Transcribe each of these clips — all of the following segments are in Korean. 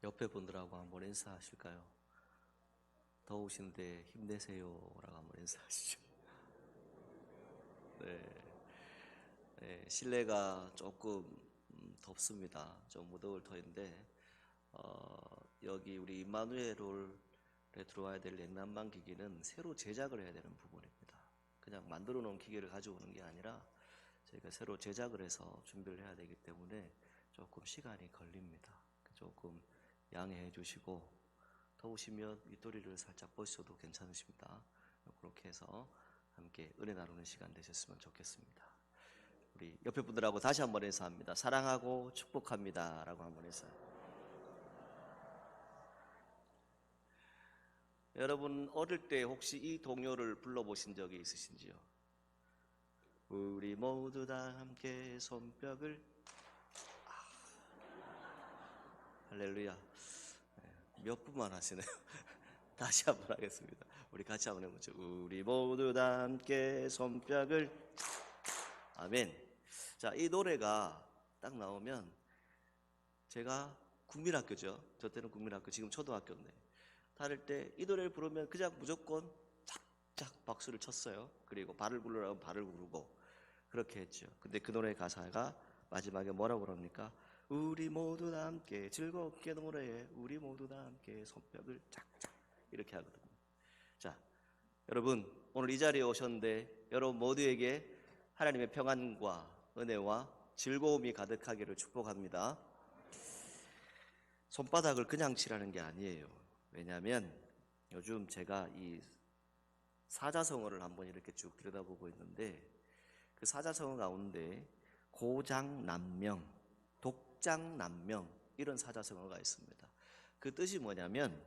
옆에 분들하고 한번 인사하실까요? 더우신데 힘내세요라고 한번 인사하시죠. 네, 네, 실내가 조금 덥습니다. 좀 무더울 터인데 여기 우리 임마누엘홀에 들어와야 될 냉난방 기기는 새로 제작을 해야 되는 부분입니다. 그냥 만들어 놓은 기계를 가져오는 게 아니라 저희가 새로 제작을 해서 준비를 해야 되기 때문에 조금 시간이 걸립니다. 조금 양해해 주시고, 더우시면 윗도리를 살짝 벗으셔도 괜찮으십니다. 그렇게 해서 함께 은혜 나누는 시간 되셨으면 좋겠습니다. 우리 옆에 분들하고 다시 한번 인사합니다. 사랑하고 축복합니다 라고 한번 인사. 여러분 어릴 때 혹시 이 동요를 불러보신 적이 있으신지요? 우리 모두 다 함께 손뼉을. 할렐루야. 몇 분만 하시네요. 다시 한번 하겠습니다. 우리 같이 한번 해보죠. 우리 모두 다 함께 손뼉을. 아멘. 자, 이 노래가 딱 나오면 제가 국민학교죠. 저 때는 국민학교, 지금 초등학교인데 다닐 때 이 노래를 부르면 그냥 무조건 착착 박수를 쳤어요. 그리고 발을 굴르라면 발을 구르고 그렇게 했죠. 근데 그 노래 가사가 마지막에 뭐라고 그럽니까? 우리 모두 다 함께 즐겁게 노래해. 우리 모두 다 함께 손뼉을 짝짝 이렇게 하거든요. 자, 여러분 오늘 이 자리에 오셨는데 여러분 모두에게 하나님의 평안과 은혜와 즐거움이 가득하기를 축복합니다. 손바닥을 그냥 칠하는 게 아니에요. 왜냐하면 요즘 제가 이 사자성어를 한번 이렇게 쭉 들여다보고 있는데 그 사자성어 가운데 고장난명, 독장난명 이런 사자성어가 있습니다. 그 뜻이 뭐냐면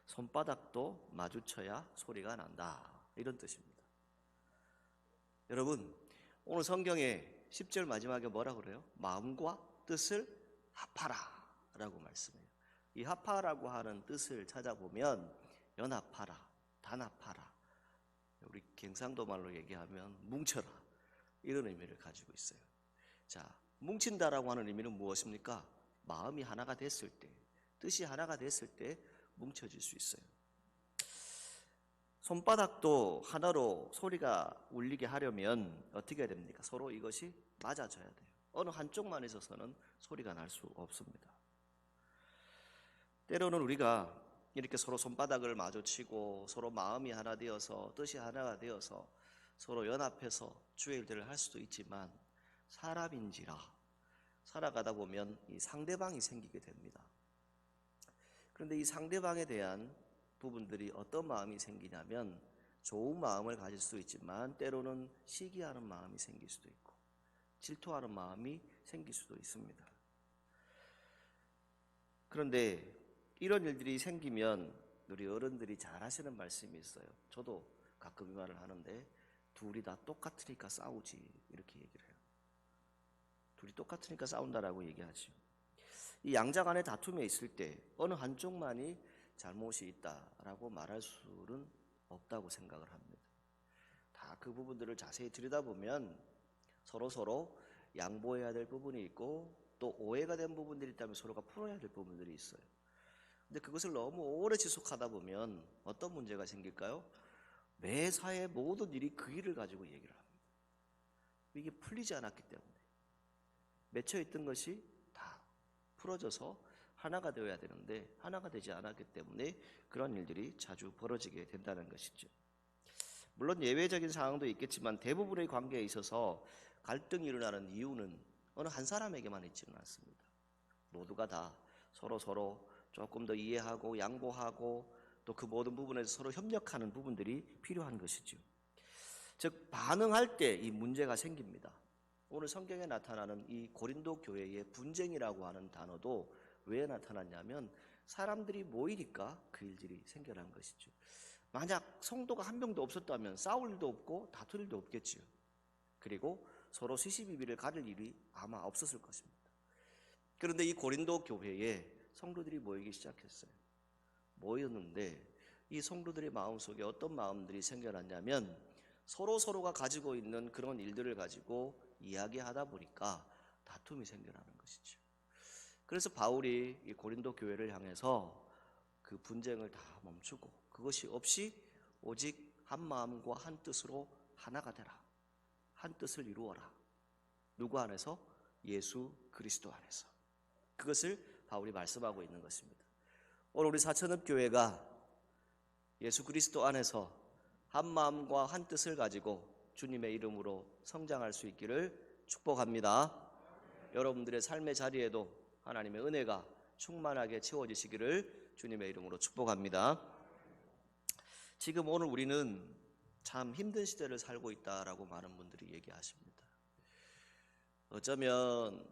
손바닥도 마주쳐야 소리가 난다 이런 뜻입니다. 여러분 오늘 성경에 10절 마지막에 뭐라 그래요? 마음과 뜻을 합하라 라고 말씀해요. 이 합하라고 하는 뜻을 찾아보면 연합하라, 단합하라, 우리 경상도 말로 얘기하면 뭉쳐라 이런 의미를 가지고 있어요. 자, 뭉친다라고 하는 의미는 무엇입니까? 마음이 하나가 됐을 때, 뜻이 하나가 됐을 때 뭉쳐질 수 있어요. 손바닥도 하나로 소리가 울리게 하려면 어떻게 해야 됩니까? 서로 이것이 맞아져야 돼요. 어느 한쪽만 있어서는 소리가 날 수 없습니다. 때로는 우리가 이렇게 서로 손바닥을 마주치고 서로 마음이 하나 되어서 뜻이 하나가 되어서 서로 연합해서 주의 일들을 할 수도 있지만 사람인지라 살아가다 보면 이 상대방이 생기게 됩니다. 그런데 이 상대방에 대한 부분들이 어떤 마음이 생기냐면 좋은 마음을 가질 수도 있지만 때로는 시기하는 마음이 생길 수도 있고 질투하는 마음이 생길 수도 있습니다. 그런데 이런 일들이 생기면 우리 어른들이 잘 하시는 말씀이 있어요. 저도 가끔 이 말을 하는데 둘이 다 똑같으니까 싸우지 이렇게 얘기를 해요. 둘이 똑같으니까 싸운다라고 얘기하죠. 이 양자 간의 다툼에 있을 때 어느 한쪽만이 잘못이 있다라고 말할 수는 없다고 생각을 합니다. 다 그 부분들을 자세히 들여다보면 서로 양보해야 될 부분이 있고 또 오해가 된 부분들이 있다면 서로가 풀어야 될 부분들이 있어요. 근데 그것을 너무 오래 지속하다 보면 어떤 문제가 생길까요? 매사에 모든 일이 그 일을 가지고 얘기를 합니다. 이게 풀리지 않았기 때문에 맺혀있던 것이 다 풀어져서 하나가 되어야 되는데 하나가 되지 않았기 때문에 그런 일들이 자주 벌어지게 된다는 것이죠. 물론 예외적인 상황도 있겠지만 대부분의 관계에 있어서 갈등이 일어나는 이유는 어느 한 사람에게만 있지는 않습니다. 모두가 다 서로 조금 더 이해하고 양보하고 또 그 모든 부분에서 서로 협력하는 부분들이 필요한 것이죠. 즉 반응할 때 이 문제가 생깁니다. 오늘 성경에 나타나는 이 고린도 교회의 분쟁이라고 하는 단어도 왜 나타났냐면 사람들이 모이니까 그 일들이 생겨난 것이죠. 만약 성도가 한 명도 없었다면 싸울 일도 없고 다툴 일도 없겠지요. 그리고 서로 시시비비를 가릴 일이 아마 없었을 것입니다. 그런데 이 고린도 교회에 성도들이 모이기 시작했어요. 모였는데 이 성도들의 마음속에 어떤 마음들이 생겨났냐면 서로가 가지고 있는 그런 일들을 가지고 이야기하다 보니까 다툼이 생겨나는 것이죠. 그래서 바울이 이 고린도 교회를 향해서 그 분쟁을 다 멈추고 그것이 없이 오직 한 마음과 한 뜻으로 하나가 되라. 한 뜻을 이루어라. 누구 안에서? 예수 그리스도 안에서. 그것을 바울이 말씀하고 있는 것입니다. 오늘 우리 사천읍 교회가 예수 그리스도 안에서 한 마음과 한 뜻을 가지고 주님의 이름으로 성장할 수 있기를 축복합니다. 여러분들의 삶의 자리에도 하나님의 은혜가 충만하게 채워지시기를 주님의 이름으로 축복합니다. 지금 오늘 우리는 참 힘든 시대를 살고 있다라고 많은 분들이 얘기하십니다. 어쩌면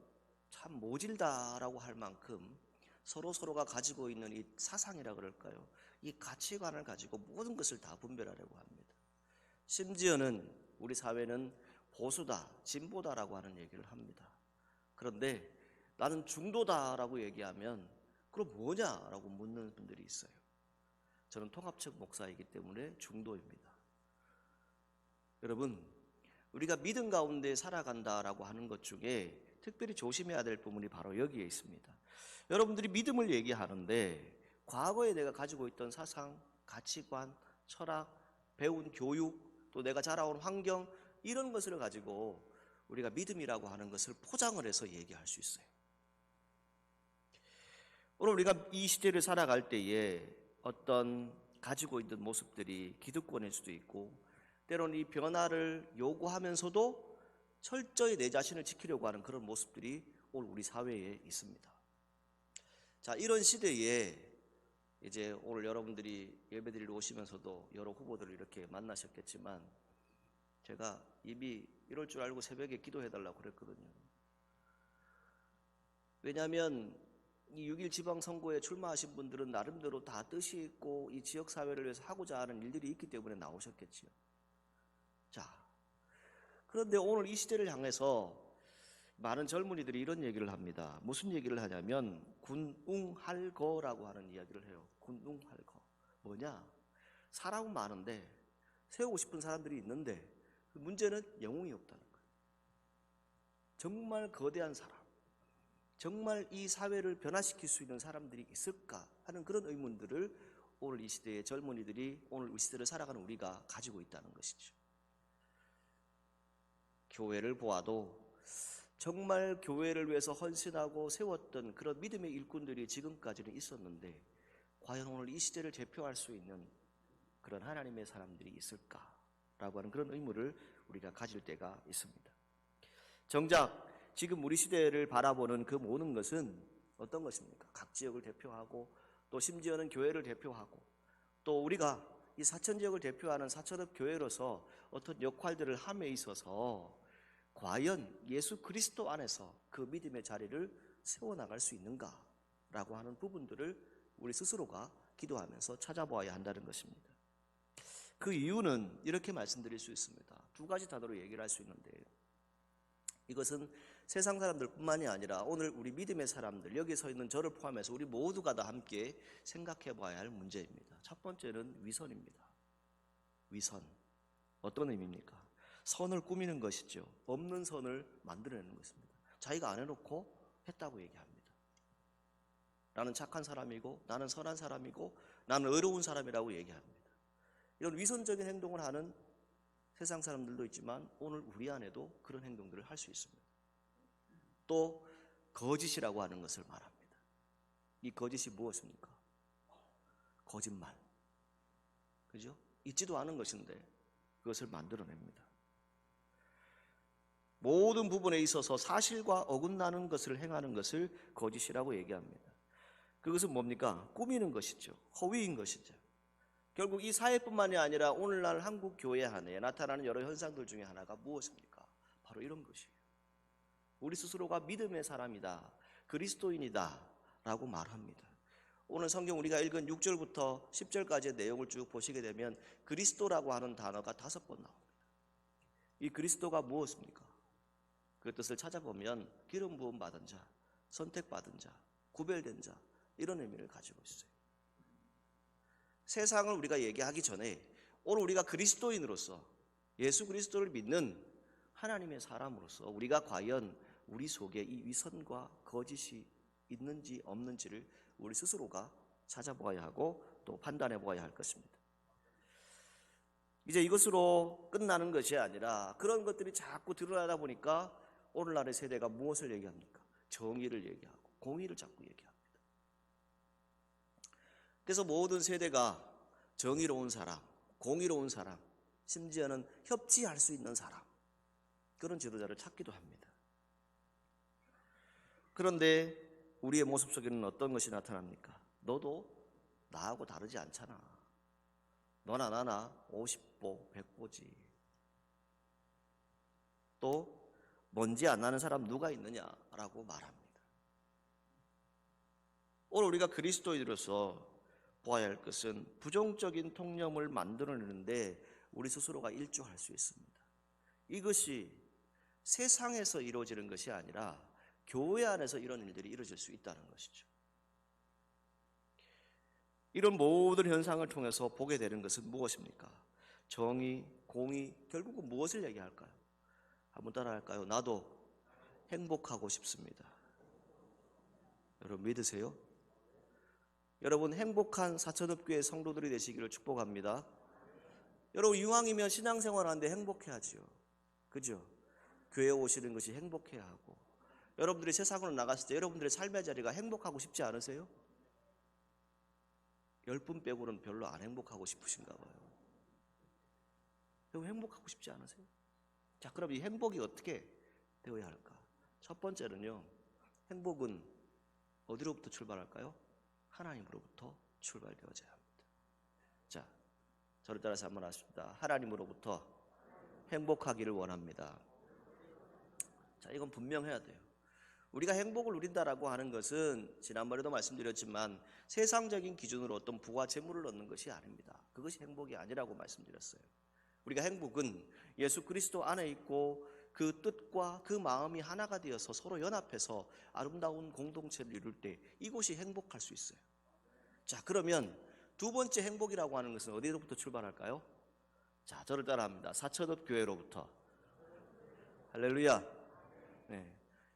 참 모질다라고 할 만큼 서로가 가지고 있는 이 사상이라 그럴까요? 이 가치관을 가지고 모든 것을 다 분별하려고 합니다. 심지어는 우리 사회는 보수다, 진보다라고 하는 얘기를 합니다. 그런데 나는 중도다라고 얘기하면 그럼 뭐냐라고 묻는 분들이 있어요. 저는 통합측 목사이기 때문에 중도입니다. 여러분, 우리가 믿음 가운데 살아간다라고 하는 것 중에 특별히 조심해야 될 부분이 바로 여기에 있습니다. 여러분들이 믿음을 얘기하는데 과거에 내가 가지고 있던 사상, 가치관, 철학, 배운 교육, 또 내가 자라온 환경 이런 것을 가지고 우리가 믿음이라고 하는 것을 포장을 해서 얘기할 수 있어요. 오늘 우리가 이 시대를 살아갈 때에 어떤 가지고 있는 모습들이 기득권일 수도 있고 때로는 이 변화를 요구하면서도 철저히 내 자신을 지키려고 하는 그런 모습들이 오늘 우리 사회에 있습니다. 자, 이런 시대에 이제 오늘 여러분들이 예배드리러 오시면서도 여러 후보들을 이렇게 만나셨겠지만 제가 이미 이럴 줄 알고 새벽에 기도해달라고 그랬거든요. 왜냐하면 이 6.1 지방선거에 출마하신 분들은 나름대로 다 뜻이 있고 이 지역사회를 위해서 하고자 하는 일들이 있기 때문에 나오셨겠지요. 자, 그런데 오늘 이 시대를 향해서 많은 젊은이들이 이런 얘기를 합니다. 무슨 얘기를 하냐면 군웅할거라고 하는 이야기를 해요. 군웅할거. 뭐냐? 사람은 많은데 세우고 싶은 사람들이 있는데 문제는 영웅이 없다는 거예요. 정말 거대한 사람, 정말 이 사회를 변화시킬 수 있는 사람들이 있을까 하는 그런 의문들을 오늘 이 시대의 젊은이들이 오늘 이 시대를 살아가는 우리가 가지고 있다는 것이죠. 교회를 보아도 정말 교회를 위해서 헌신하고 세웠던 그런 믿음의 일꾼들이 지금까지는 있었는데 과연 오늘 이 시대를 대표할 수 있는 그런 하나님의 사람들이 있을까라고 하는 그런 의무를 우리가 가질 때가 있습니다. 정작 지금 우리 시대를 바라보는 그 모든 것은 어떤 것입니까? 각 지역을 대표하고 또 심지어는 교회를 대표하고 또 우리가 이 사천 지역을 대표하는 사천읍 교회로서 어떤 역할들을 함에 있어서 과연 예수 그리스도 안에서 그 믿음의 자리를 세워나갈 수 있는가라고 하는 부분들을 우리 스스로가 기도하면서 찾아보아야 한다는 것입니다. 그 이유는 이렇게 말씀드릴 수 있습니다. 두 가지 단어로 얘기를 할 수 있는데 이것은 세상 사람들뿐만이 아니라 오늘 우리 믿음의 사람들 여기 서 있는 저를 포함해서 우리 모두가 다 함께 생각해 봐야 할 문제입니다. 첫 번째는 위선입니다. 위선. 어떤 의미입니까? 선을 꾸미는 것이죠. 없는 선을 만들어내는 것입니다. 자기가 안 해놓고 했다고 얘기합니다. 나는 착한 사람이고 나는 선한 사람이고 나는 의로운 사람이라고 얘기합니다. 이런 위선적인 행동을 하는 세상 사람들도 있지만 오늘 우리 안에도 그런 행동들을 할 수 있습니다. 또 거짓이라고 하는 것을 말합니다. 이 거짓이 무엇입니까? 거짓말. 그죠? 있지도 않은 것인데 그것을 만들어냅니다. 모든 부분에 있어서 사실과 어긋나는 것을 행하는 것을 거짓이라고 얘기합니다. 그것은 뭡니까? 꾸미는 것이죠. 허위인 것이죠. 결국 이 사회뿐만이 아니라 오늘날 한국 교회 안에 나타나는 여러 현상들 중에 하나가 무엇입니까? 바로 이런 것이에요. 우리 스스로가 믿음의 사람이다, 그리스도인이다 라고 말합니다. 오늘 성경 우리가 읽은 6절부터 10절까지의 내용을 쭉 보시게 되면 그리스도라고 하는 단어가 5번 나옵니다. 이 그리스도가 무엇입니까? 그 뜻을 찾아보면 기름 부음 받은 자, 선택받은 자, 구별된 자 이런 의미를 가지고 있어요. 세상을 우리가 얘기하기 전에 오늘 우리가 그리스도인으로서 예수 그리스도를 믿는 하나님의 사람으로서 우리가 과연 우리 속에 이 위선과 거짓이 있는지 없는지를 우리 스스로가 찾아보아야 하고 또 판단해 보아야 할 것입니다. 이제 이것으로 끝나는 것이 아니라 그런 것들이 자꾸 드러나다 보니까 오늘날의 세대가 무엇을 얘기합니까? 정의를 얘기하고 공의를 자꾸 얘기합니다. 그래서 모든 세대가 정의로운 사람, 공의로운 사람, 심지어는 협치할 수 있는 사람, 그런 지도자를 찾기도 합니다. 그런데 우리의 모습 속에는 어떤 것이 나타납니까? 너도 나하고 다르지 않잖아. 너나 나나 50보 100보지. 또 먼지 안 나는 사람 누가 있느냐라고 말합니다. 오늘 우리가 그리스도인으로서 보아야 할 것은 부정적인 통념을 만들어내는데 우리 스스로가 일조할 수 있습니다. 이것이 세상에서 이루어지는 것이 아니라 교회 안에서 이런 일들이 이루어질 수 있다는 것이죠. 이런 모든 현상을 통해서 보게 되는 것은 무엇입니까? 정의, 공의, 결국은 무엇을 얘기할까요? 한번 따라할까요? 나도 행복하고 싶습니다. 여러분 믿으세요? 여러분 행복한 사천읍교회 성도들이 되시기를 축복합니다. 여러분 이왕이면 신앙생활 하는데 행복해야지요. 그죠? 교회에 오시는 것이 행복해야 하고, 여러분들이 세상으로 나갔을 때 여러분들의 삶의 자리가 행복하고 싶지 않으세요? 10분 빼고는 별로 안 행복하고 싶으신가 봐요. 여러분 행복하고 싶지 않으세요? 자, 그럼 이 행복이 어떻게 되어야 할까? 첫 번째는요, 행복은 어디로부터 출발할까요? 하나님으로부터 출발되어져야 합니다. 자, 저를 따라서 한번 하십니다. 하나님으로부터 행복하기를 원합니다. 자, 이건 분명해야 돼요. 우리가 행복을 누린다라고 하는 것은 지난번에도 말씀드렸지만 세상적인 기준으로 어떤 부와 재물을 얻는 것이 아닙니다. 그것이 행복이 아니라고 말씀드렸어요. 우리가 행복은 예수 그리스도 안에 있고 그 뜻과 그 마음이 하나가 되어서 서로 연합해서 아름다운 공동체를 이룰 때 이곳이 행복할 수 있어요. 자, 그러면 두 번째 행복이라고 하는 것은 어디로부터 출발할까요? 자, 저를 따라합니다. 사천읍 교회로부터. 할렐루야. 네.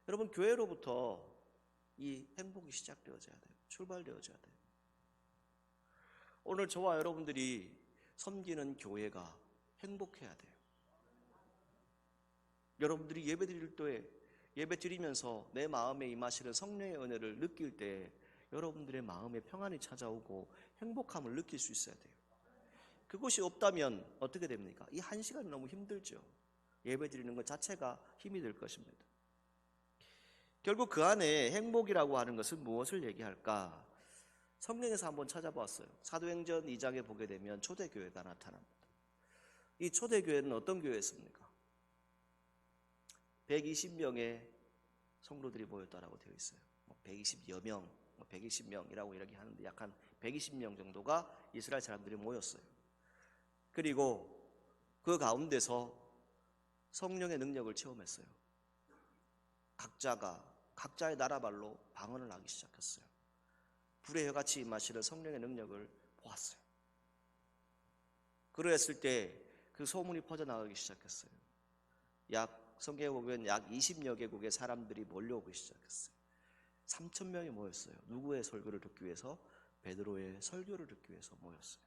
여러분 교회로부터 이 행복이 시작되어져야 돼요. 출발되어져야 돼요. 오늘 저와 여러분들이 섬기는 교회가 행복해야 돼요. 여러분들이 예배 드릴 때 예배 드리면서 내 마음에 임하시는 성령의 은혜를 느낄 때 여러분들의 마음에 평안이 찾아오고 행복함을 느낄 수 있어야 돼요. 그것이 없다면 어떻게 됩니까? 이 한 시간이 너무 힘들죠. 예배 드리는 것 자체가 힘이 될 것입니다. 결국 그 안에 행복이라고 하는 것은 무엇을 얘기할까? 성경에서 한번 찾아보았어요. 사도행전 2장에 보게 되면 초대교회가 나타납니다. 이 초대교회는 어떤 교회였습니까? 120명의 성도들이 모였다라고 되어 있어요. 120여 명, 120명이라고 이렇게 하는데 약 한 120명 정도가 이스라엘 사람들이 모였어요. 그리고 그 가운데서 성령의 능력을 체험했어요. 각자가 각자의 나라말로 방언을 하기 시작했어요. 불의 혀같이 임하시는 성령의 능력을 보았어요. 그랬을 때 그 소문이 퍼져나가기 시작했어요. 성경에 보면 약 20여 개국의 사람들이 몰려오기 시작했어요. 3,000명이 모였어요. 누구의 설교를 듣기 위해서? 베드로의 설교를 듣기 위해서 모였어요.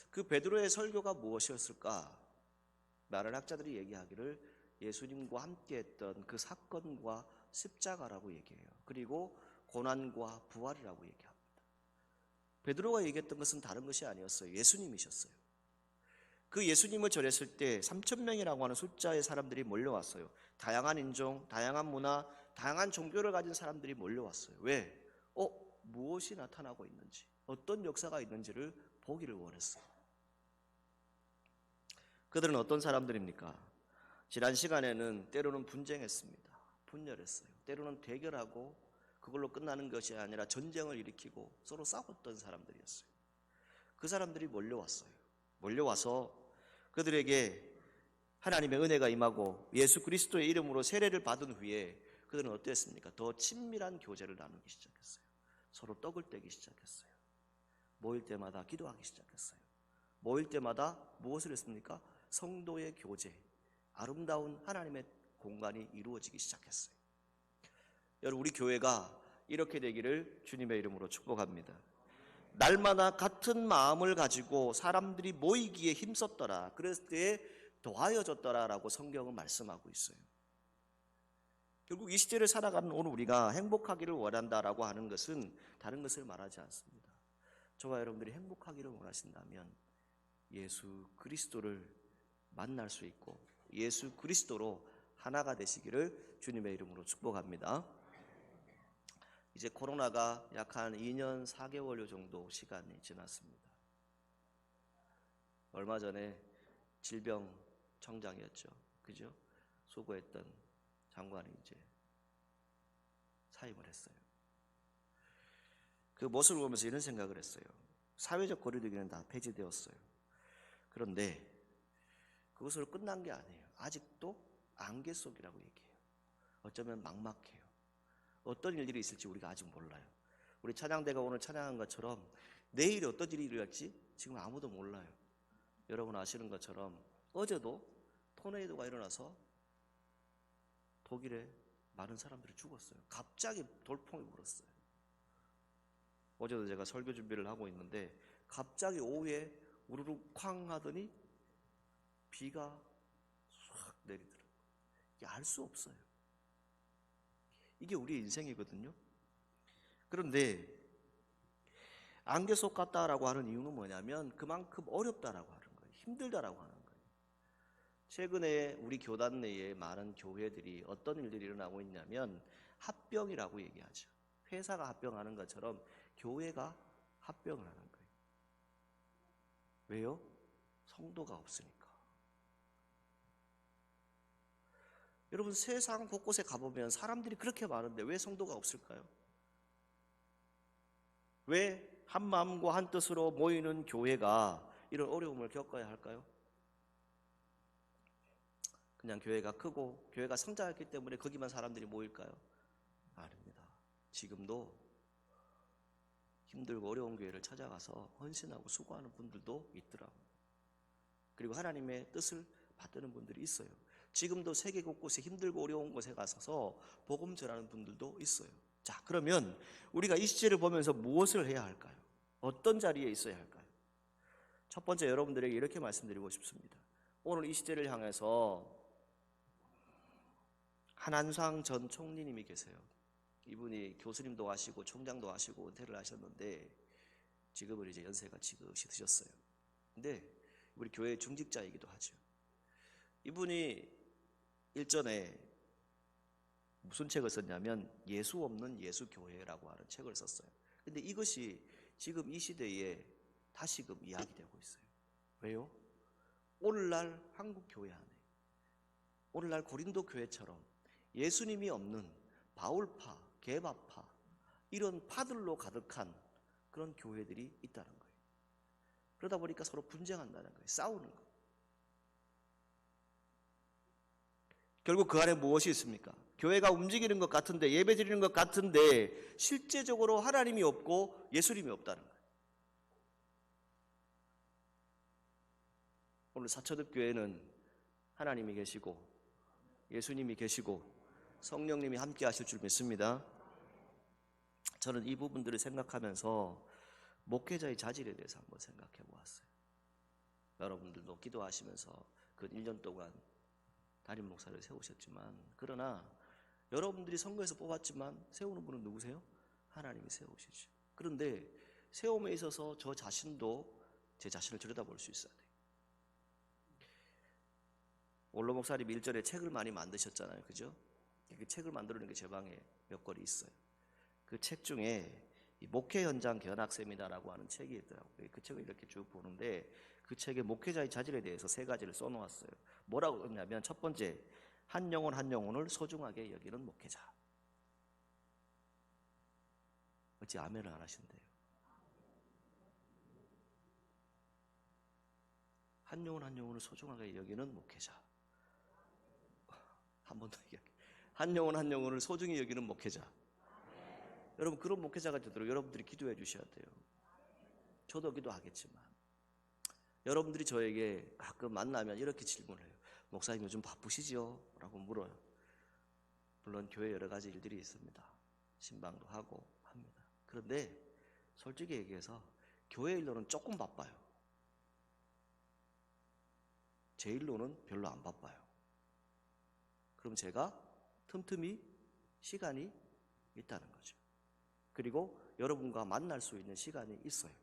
그 베드로의 설교가 무엇이었을까? 많은 학자들이 얘기하기를 예수님과 함께했던 그 사건과 십자가라고 얘기해요. 그리고 고난과 부활이라고 얘기합니다. 베드로가 얘기했던 것은 다른 것이 아니었어요. 예수님이셨어요. 그 예수님을 전했을 때 3,000명이라고 하는 숫자의 사람들이 몰려왔어요. 다양한 인종, 다양한 문화, 다양한 종교를 가진 사람들이 몰려왔어요. 왜? 무엇이 나타나고 있는지, 어떤 역사가 있는지를 보기를 원했어요. 그들은 어떤 사람들입니까? 지난 시간에는 때로는 분쟁했습니다. 분열했어요. 때로는 대결하고 그걸로 끝나는 것이 아니라 전쟁을 일으키고 서로 싸웠던 사람들이었어요. 그 사람들이 몰려왔어요. 몰려와서 그들에게 하나님의 은혜가 임하고 예수 그리스도의 이름으로 세례를 받은 후에 그들은 어땠습니까? 더 친밀한 교제를 나누기 시작했어요. 서로 떡을 떼기 시작했어요. 모일 때마다 기도하기 시작했어요. 모일 때마다 무엇을 했습니까? 성도의 교제, 아름다운 하나님의 공간이 이루어지기 시작했어요. 여러분, 우리 교회가 이렇게 되기를 주님의 이름으로 축복합니다. 날마다 같은 마음을 가지고 사람들이 모이기에 힘썼더라. 그랬을 때에 도와여줬더라라고 성경은 말씀하고 있어요. 결국 이 시대를 살아가는 오늘 우리가 행복하기를 원한다라고 하는 것은 다른 것을 말하지 않습니다. 저와 여러분들이 행복하기를 원하신다면 예수 그리스도를 만날 수 있고 예수 그리스도로 하나가 되시기를 주님의 이름으로 축복합니다. 이제 코로나가 약 한 2년 4개월 정도 시간이 지났습니다. 얼마 전에 질병청장이었죠. 그죠? 수고했던 장관이 이제 사임을 했어요. 그 모습을 보면서 이런 생각을 했어요. 사회적 거리두기는 다 폐지되었어요. 그런데 그것으로 끝난 게 아니에요. 아직도 안개 속이라고 얘기해요. 어쩌면 막막해요. 어떤 일들이 있을지 우리가 아직 몰라요. 우리 찬양대가 오늘 찬양한 것처럼 내일 어떤 일이 일어날지 지금 아무도 몰라요. 여러분 아시는 것처럼 어제도 토네이도가 일어나서 독일에 많은 사람들이 죽었어요. 갑자기 돌풍이 불었어요. 어제도 제가 설교 준비를 하고 있는데 갑자기 오후에 우르르 쾅 하더니 비가 싹 내리더라고요. 이게 알 수 없어요. 이게 우리의 인생이거든요. 그런데 안개 속 같다라고 하는 이유는 뭐냐면 그만큼 어렵다라고 하는 거예요. 힘들다라고 하는 거예요. 최근에 우리 교단 내에 많은 교회들이 어떤 일들이 일어나고 있냐면 합병이라고 얘기하죠. 회사가 합병하는 것처럼 교회가 합병을 하는 거예요. 왜요? 성도가 없으니까. 여러분 세상 곳곳에 가보면 사람들이 그렇게 많은데 왜 성도가 없을까요? 왜 한 마음과 한 뜻으로 모이는 교회가 이런 어려움을 겪어야 할까요? 그냥 교회가 크고 교회가 성장했기 때문에 거기만 사람들이 모일까요? 아닙니다. 지금도 힘들고 어려운 교회를 찾아가서 헌신하고 수고하는 분들도 있더라고요. 그리고 하나님의 뜻을 받드는 분들이 있어요. 지금도 세계 곳곳에 힘들고 어려운 곳에 가서 복음 전하는 분들도 있어요. 자, 그러면 우리가 이 시제를 보면서 무엇을 해야 할까요? 어떤 자리에 있어야 할까요? 첫 번째 여러분들에게 이렇게 말씀드리고 싶습니다. 오늘 이 시제를 향해서 한한상 전 총리님이 계세요. 이분이 교수님도 하시고 총장도 하시고 은퇴를 하셨는데 지금은 이제 연세가 지긋이 드셨어요. 근데 우리 교회 중직자이기도 하죠. 이분이 일전에 무슨 책을 썼냐면 예수 없는 예수교회라고 하는 책을 썼어요. 근데 이것이 지금 이 시대에 다시금 이야기되고 있어요. 왜요? 오늘날 한국 교회 안에 오늘날 고린도 교회처럼 예수님이 없는 바울파, 개바파 이런 파들로 가득한 그런 교회들이 있다는 거예요. 그러다 보니까 서로 분쟁한다는 거예요. 싸우는 거예요. 결국 그 안에 무엇이 있습니까? 교회가 움직이는 것 같은데 예배 드리는 것 같은데 실제적으로 하나님이 없고 예수님이 없다는 거예요. 오늘 사초듭 교회는 하나님이 계시고 예수님이 계시고 성령님이 함께 하실 줄 믿습니다. 저는 이 부분들을 생각하면서 목회자의 자질에 대해서 한번 생각해 보았어요. 여러분들도 기도하시면서 그 1년 동안 담임 목사를 세우셨지만 그러나 여러분들이 선거에서 뽑았지만 세우는 분은 누구세요? 하나님이 세우시죠. 그런데 세움에 있어서 저 자신도 제 자신을 들여다볼 수 있어야 돼요. 원로 목사님 일전에 책을 많이 만드셨잖아요. 그죠? 그 책을 만들어낸 게 제 방에 몇 권이 있어요. 그 책 중에 목회 현장 견학 세미나라고 하는 책이 있더라고요. 그 책을 이렇게 쭉 보는데 그 책에 목회자의 자질에 대해서 3가지를 써놓았어요. 뭐라고 했냐면 첫 번째, 한 영혼 한 영혼을 소중하게 여기는 목회자. 어찌 아멘을 안 하신대요? 한 영혼 한 영혼을 소중하게 여기는 목회자. 한 번 더 얘기할게요. 한 영혼 한 영혼을 소중히 여기는 목회자. 여러분 그런 목회자가 되도록 여러분들이 기도해 주셔야 돼요. 저도 기도하겠지만 여러분들이 저에게 가끔 만나면 이렇게 질문을 해요. 목사님 요즘 바쁘시죠? 라고 물어요. 물론 교회 여러 가지 일들이 있습니다. 신방도 하고 합니다. 그런데 솔직히 얘기해서 교회 일로는 조금 바빠요. 제 일로는 별로 안 바빠요. 그럼 제가 틈틈이 시간이 있다는 거죠. 그리고 여러분과 만날 수 있는 시간이 있어요.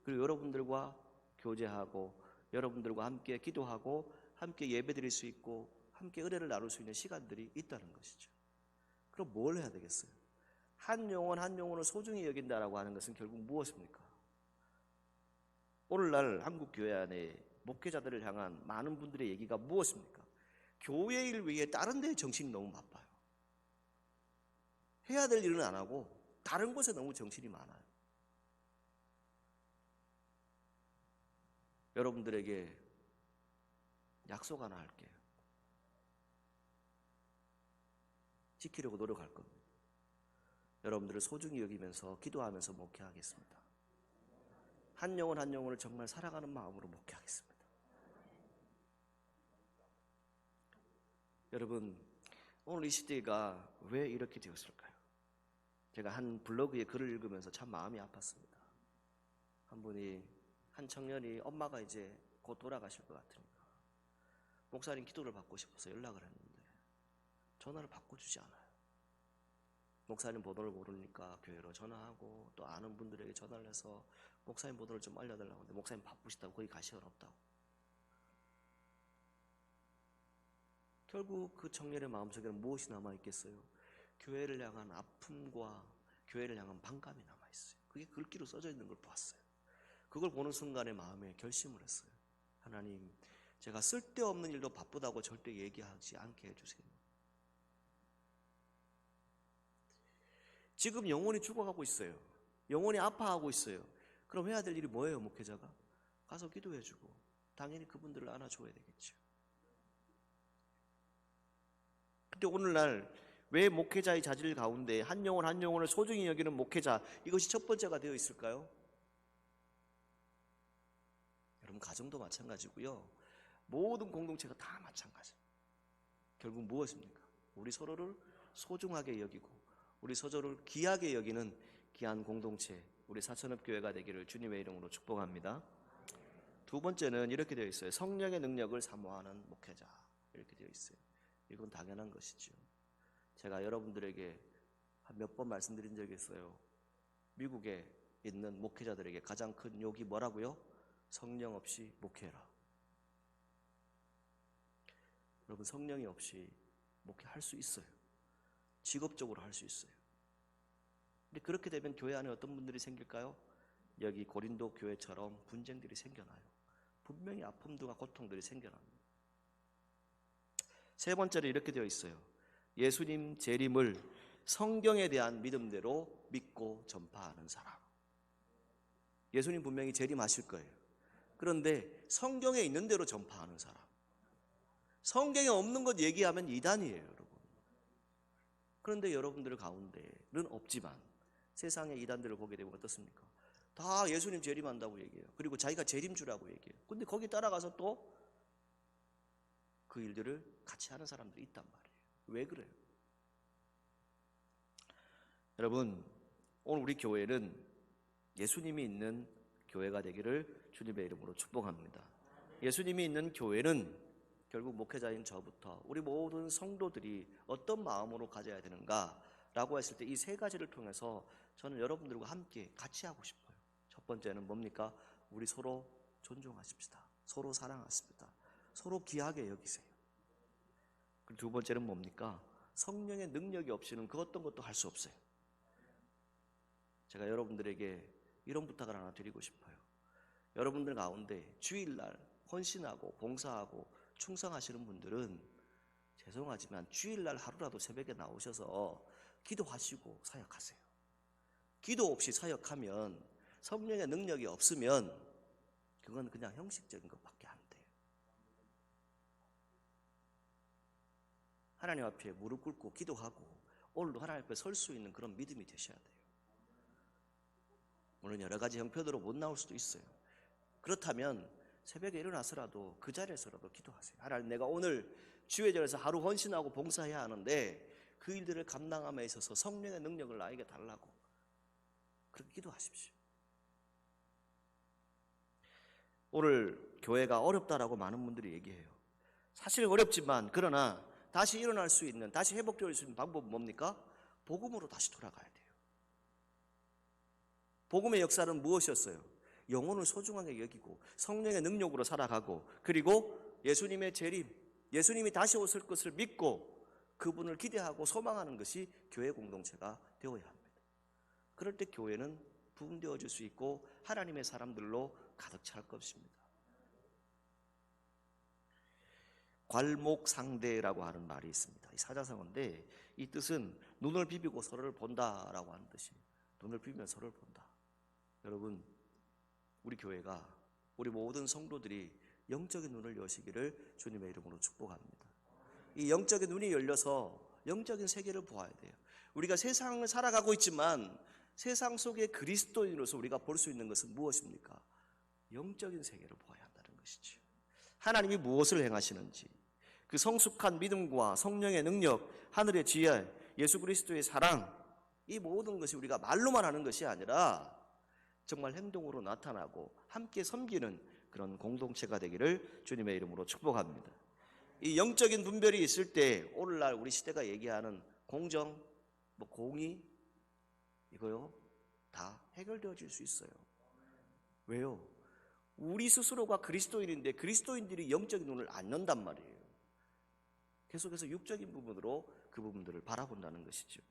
그리고 여러분들과 교제하고 여러분들과 함께 기도하고 함께 예배드릴 수 있고 함께 은혜를 나눌 수 있는 시간들이 있다는 것이죠. 그럼 뭘 해야 되겠어요? 한 영혼 한 영혼을 소중히 여긴다라고 하는 것은 결국 무엇입니까? 오늘날 한국 교회 안에 목회자들을 향한 많은 분들의 얘기가 무엇입니까? 교회 일 외에 다른 데에 정신이 너무 바빠요. 해야 될 일은 안 하고 다른 곳에 너무 정신이 많아요. 여러분들에게 약속 하나 할게요. 지키려고 노력할 겁니다. 여러분들을 소중히 여기면서 기도하면서 목회하겠습니다. 한 영혼 한 영혼을 정말 사랑하는 마음으로 목회하겠습니다. 여러분, 오늘 이 시대가 왜 이렇게 되었을까요? 제가 한 블로그에 글을 읽으면서 참 마음이 아팠습니다. 한 청년이 엄마가 이제 곧 돌아가실 것 같으니까 목사님 기도를 받고 싶어서 연락을 했는데 전화를 바꿔주지 않아요. 목사님 번호를 모르니까 교회로 전화하고 또 아는 분들에게 전화를 해서 목사님 번호를 좀 알려달라고 하는데 목사님 바쁘시다고 거기 갈 시간 없다고. 결국 그 청년의 마음속에는 무엇이 남아있겠어요? 교회를 향한 아픔과 교회를 향한 반감이 남아있어요. 그게 글귀로 써져 있는 걸 보았어요. 그걸 보는 순간에 마음에 결심을 했어요. 하나님, 제가 쓸데없는 일로 바쁘다고 절대 얘기하지 않게 해주세요. 지금 영혼이 죽어가고 있어요. 영혼이 아파하고 있어요. 그럼 해야 될 일이 뭐예요, 목회자가? 가서 기도해주고 당연히 그분들을 안아줘야 되겠죠. 근데 오늘날 왜 목회자의 자질 가운데 한 영혼 한 영혼을 소중히 여기는 목회자, 이것이 첫 번째가 되어 있을까요? 여러분, 가정도 마찬가지고요. 모든 공동체가 다 마찬가지입니다. 결국 무엇입니까? 우리 서로를 소중하게 여기고 우리 서로를 귀하게 여기는 귀한 공동체, 우리 사천읍교회가 되기를 주님의 이름으로 축복합니다. 두 번째는 이렇게 되어 있어요. 성령의 능력을 사모하는 목회자, 이렇게 되어 있어요. 이건 당연한 것이죠. 제가 여러분들에게 한 몇 번 말씀드린 적이 있어요. 미국에 있는 목회자들에게 가장 큰 욕이 뭐라고요? 성령 없이 목회해라. 여러분, 성령이 없이 목회할 수 있어요. 직업적으로 할 수 있어요. 근데 그렇게 되면 교회 안에 어떤 분들이 생길까요? 여기 고린도 교회처럼 분쟁들이 생겨나요. 분명히 아픔들과 고통들이 생겨납니다. 세 번째로 이렇게 되어 있어요. 예수님 재림을 성경에 대한 믿음대로 믿고 전파하는 사람. 예수님 분명히 재림하실 거예요. 그런데 성경에 있는 대로 전파하는 사람. 성경에 없는 것 얘기하면 이단이에요, 여러분. 그런데 여러분들 가운데는 없지만 세상의 이단들을 보게 되면 어떻습니까? 다 예수님 재림한다고 얘기해요. 그리고 자기가 재림주라고 얘기해요. 근데 거기 따라가서 또 그 일들을 같이 하는 사람들이 있단 말이에요. 왜 그래요? 여러분, 오늘 우리 교회는 예수님이 있는 교회가 되기를 주님의 이름으로 축복합니다. 예수님이 있는 교회는 결국 목회자인 저부터 우리 모든 성도들이 어떤 마음으로 가져야 되는가라고 했을 때 이 세 가지를 통해서 저는 여러분들과 함께 같이 하고 싶어요. 첫 번째는 뭡니까? 우리 서로 존중하십시다. 서로 사랑하십시다. 서로 귀하게 여기세요. 그리고 두 번째는 뭡니까? 성령의 능력이 없이는 그 어떤 것도 할 수 없어요. 제가 여러분들에게 이런 부탁을 하나 드리고 싶어요. 여러분들 가운데 주일날 헌신하고 봉사하고 충성하시는 분들은 죄송하지만 주일날 하루라도 새벽에 나오셔서 기도하시고 사역하세요. 기도 없이 사역하면, 성령의 능력이 없으면 그건 그냥 형식적인 것밖에 안 돼요. 하나님 앞에 무릎 꿇고 기도하고 오늘도 하나님 앞에 설 수 있는 그런 믿음이 되셔야 돼요. 물론 여러 가지 형편으로 못 나올 수도 있어요. 그렇다면 새벽에 일어나서라도 그 자리에서라도 기도하세요. 하나님, 내가 오늘 주의 전에서 하루 헌신하고 봉사해야 하는데 그 일들을 감당함에 있어서 성령의 능력을 나에게 달라고 그렇게 기도하십시오. 오늘 교회가 어렵다라고 많은 분들이 얘기해요. 사실 어렵지만 그러나 다시 일어날 수 있는, 다시 회복될 수 있는 방법은 뭡니까? 복음으로 다시 돌아가야 돼요. 복음의 역사는 무엇이었어요? 영혼을 소중하게 여기고 성령의 능력으로 살아가고, 그리고 예수님의 재림, 예수님이 다시 오실 것을 믿고 그분을 기대하고 소망하는 것이 교회 공동체가 되어야 합니다. 그럴 때 교회는 부흥되어질 수 있고 하나님의 사람들로 가득 찰 것입니다. 괄목상대라고 하는 말이 있습니다. 이 사자성어인데 이 뜻은 눈을 비비고 서로를 본다라고 하는 뜻입니다. 눈을 비비면 서로를 본다. 여러분, 우리 교회가, 우리 모든 성도들이 영적인 눈을 여시기를 주님의 이름으로 축복합니다. 이 영적인 눈이 열려서 영적인 세계를 보아야 돼요. 우리가 세상을 살아가고 있지만 세상 속의 그리스도인으로서 우리가 볼 수 있는 것은 무엇입니까? 영적인 세계를 보아야 한다는 것이죠. 하나님이 무엇을 행하시는지, 그 성숙한 믿음과 성령의 능력, 하늘의 지혜, 예수 그리스도의 사랑, 이 모든 것이 우리가 말로만 하는 것이 아니라 정말 행동으로 나타나고 함께 섬기는 그런 공동체가 되기를 주님의 이름으로 축복합니다. 이 영적인 분별이 있을 때 오늘날 우리 시대가 얘기하는 공정, 공의, 이거요 다 해결되어질 수 있어요. 왜요? 우리 스스로가 그리스도인인데 그리스도인들이 영적인 눈을 안 연단 말이에요. 계속해서 육적인 부분으로 그 부분들을 바라본다는 것이죠.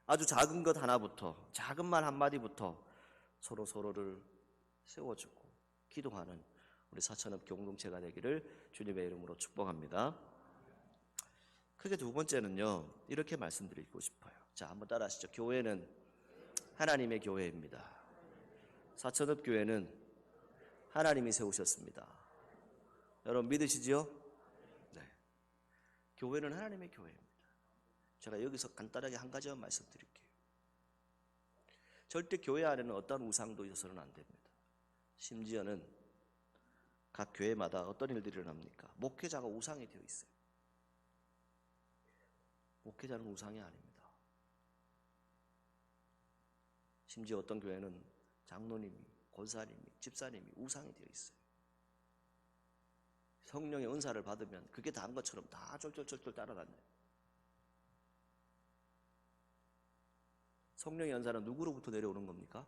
아주 작은 것 하나부터, 작은 말 한마디부터 서로를 세워주고 기도하는 우리 사천읍 공동체가 되기를 주님의 이름으로 축복합니다. 크게 두 번째는요, 이렇게 말씀드리고 싶어요. 자, 한번 따라 하시죠. 교회는 하나님의 교회입니다. 사천읍 교회는 하나님이 세우셨습니다. 여러분 믿으시지요? 네. 교회는 하나님의 교회입니다. 제가 여기서 간단하게 한 가지만 말씀드릴게요. 절대 교회 안에는 어떤 우상도 있어서는 안 됩니다. 심지어는 각 교회마다 어떤 일들이 일어납니까? 목회자가 우상이 되어 있어요. 목회자는 우상이 아닙니다. 심지어 어떤 교회는 장로님이, 권사님이, 집사님이 우상이 되어 있어요. 성령의 은사를 받으면 그게 다 한 것처럼 다 쫄쫄쫄쫄 따라다녀요. 성령의 은사는 누구로부터 내려오는 겁니까?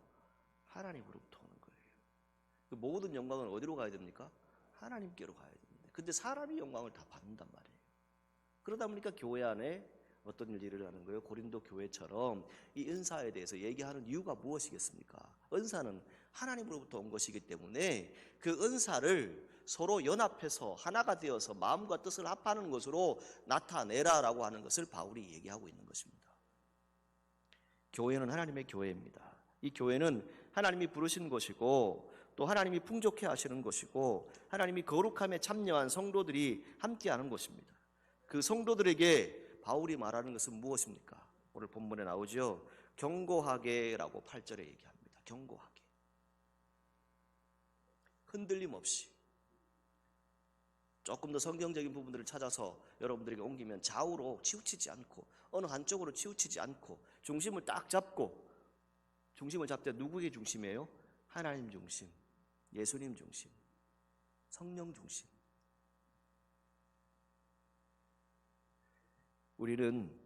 하나님으로부터 오는 거예요. 그 모든 영광은 어디로 가야 됩니까? 하나님께로 가야 됩니다. 근데 사람이 영광을 다 받는단 말이에요. 그러다 보니까 교회 안에 어떤 일이 일어나는 거예요? 고린도 교회처럼 이 은사에 대해서 얘기하는 이유가 무엇이겠습니까? 은사는 하나님으로부터 온 것이기 때문에 그 은사를 서로 연합해서 하나가 되어서 마음과 뜻을 합하는 것으로 나타내라라고 하는 것을 바울이 얘기하고 있는 것입니다. 교회는 하나님의 교회입니다. 이 교회는 하나님이 부르신 것이고 또 하나님이 풍족해 하시는 것이고 하나님이 거룩함에 참여한 성도들이 함께하는 것입니다. 그 성도들에게 바울이 말하는 것은 무엇입니까? 오늘 본문에 나오죠. 견고하게라고 8절에 얘기합니다. 견고하게. 흔들림 없이. 조금 더 성경적인 부분들을 찾아서 여러분들에게 옮기면 좌우로 치우치지 않고 어느 한쪽으로 치우치지 않고 중심을 딱 잡고, 중심을 잡되 누구의 중심이에요? 하나님 중심, 예수님 중심, 성령 중심. 우리는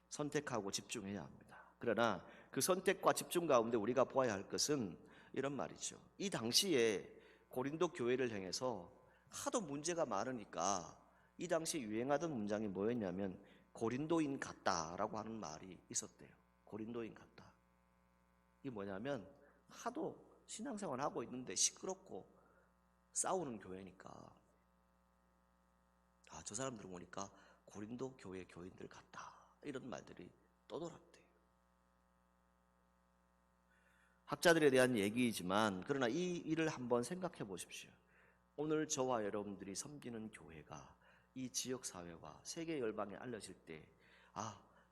선택하고 집중해야 합니다. 그러나 그 선택과 집중 가운데 우리가 보아야 할 것은 이런 말이죠. 이 당시에 고린도 교회를 향해서 하도 문제가 많으니까 이 당시 유행하던 문장이 뭐였냐면 고린도인 같다라고 하는 말이 있었대요. 고린도인 같다. 이게 뭐냐면 하도 신앙생활 하고 있는데 시끄럽고 싸우는 교회니까 저 사람들 보니까 고린도 교회 교인들 같다, 이런 말들이 떠돌았대요. 학자들에 대한 얘기이지만 그러나 이 일을 한번 생각해 보십시오. 오늘 저와 여러분들이 섬기는 교회가 이 지역사회와 세계 열방에 알려질 때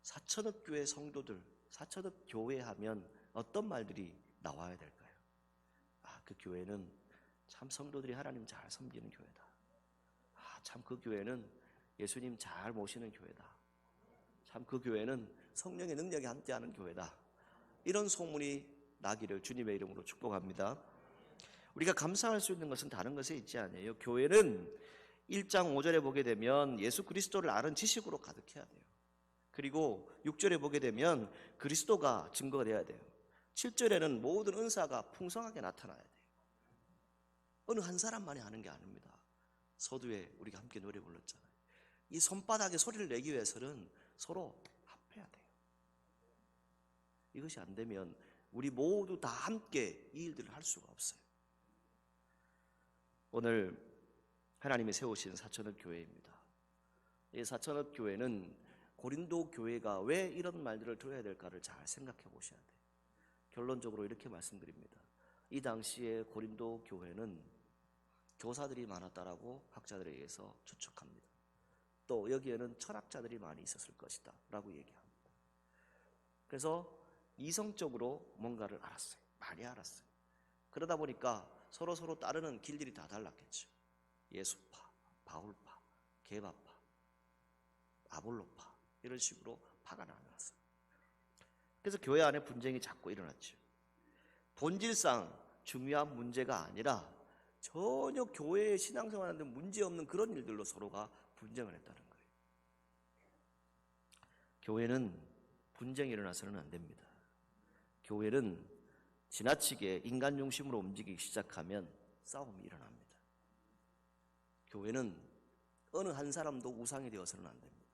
사천읍 교회 성도들, 사천읍 교회 하면 어떤 말들이 나와야 될까요? 그 교회는 참 성도들이 하나님 잘 섬기는 교회다. 참 그 교회는 예수님 잘 모시는 교회다. 참 그 교회는 성령의 능력이 함께하는 교회다. 이런 소문이 나기를 주님의 이름으로 축복합니다. 우리가 감사할 수 있는 것은 다른 것에 있지 않아요. 교회는 1장 5절에 보게 되면 예수 그리스도를 아는 지식으로 가득해야 돼요. 그리고 6절에 보게 되면 그리스도가 증거가 돼야 돼요. 7절에는 모든 은사가 풍성하게 나타나야 돼요. 어느 한 사람만이 하는 게 아닙니다. 서두에 우리가 함께 노래 불렀잖아요. 이 손바닥에 소리를 내기 위해서는 서로 합해야 돼요. 이것이 안 되면 우리 모두 다 함께 이 일들을 할 수가 없어요. 오늘 하나님이 세우신 사천읍 교회입니다. 이 사천읍 교회는 고린도 교회가 왜 이런 말들을 들어야 될까를 잘 생각해 보셔야 돼요. 결론적으로 이렇게 말씀드립니다. 이 당시에 고린도 교회는 교사들이 많았다라고 학자들에 의해서 추측합니다. 또 여기에는 철학자들이 많이 있었을 것이다 라고 얘기합니다. 그래서 이성적으로 뭔가를 알았어요. 많이 알았어요. 그러다 보니까 서로 따르는 길들이 다 달랐겠죠. 예수파, 바울파, 게바파, 아볼로파 이런 식으로 파가 나누었어요. 그래서 교회 안에 분쟁이 자꾸 일어났죠. 본질상 중요한 문제가 아니라 전혀 교회의 신앙생활하는데 문제없는 그런 일들로 서로가 분쟁을 했다는 거예요. 교회는 분쟁이 일어나서는 안 됩니다. 교회는 지나치게 인간 중심으로 움직이기 시작하면 싸움이 일어납니다. 교회는 어느 한 사람도 우상이 되어서는 안 됩니다.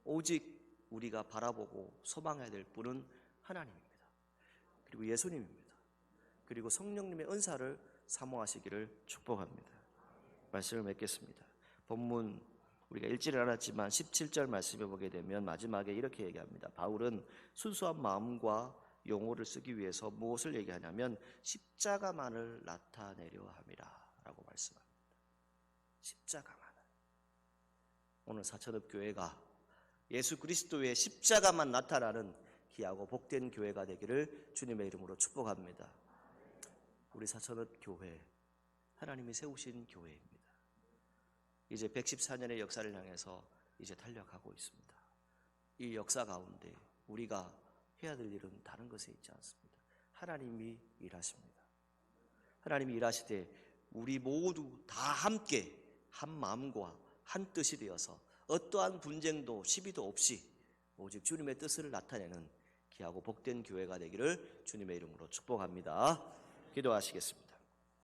오직 우리가 바라보고 소망해야 될 분은 하나님입니다. 그리고 예수님입니다. 그리고 성령님의 은사를 사모하시기를 축복합니다. 말씀을 맺겠습니다. 본문 우리가 읽지를 않았지만 17절 말씀에 보게 되면 마지막에 이렇게 얘기합니다. 바울은 순수한 마음과 용어를 쓰기 위해서 무엇을 얘기하냐면 십자가만을 나타내려 함이라 라고 말씀합니다. 십자가만을. 오늘 사천읍 교회가 예수 그리스도의 십자가만 나타나는 귀하고 복된 교회가 되기를 주님의 이름으로 축복합니다. 우리 사천읍 교회, 하나님이 세우신 교회입니다. 이제 114년의 역사를 향해서 이제 달려가고 있습니다. 이 역사 가운데 우리가 해야 될 일은 다른 것에 있지 않습니다. 하나님이 일하십니다. 하나님이 일하시되 우리 모두 다 함께 한 마음과 한 뜻이 되어서 어떠한 분쟁도 시비도 없이 오직 주님의 뜻을 나타내는 귀하고 복된 교회가 되기를 주님의 이름으로 축복합니다. 기도하시겠습니다.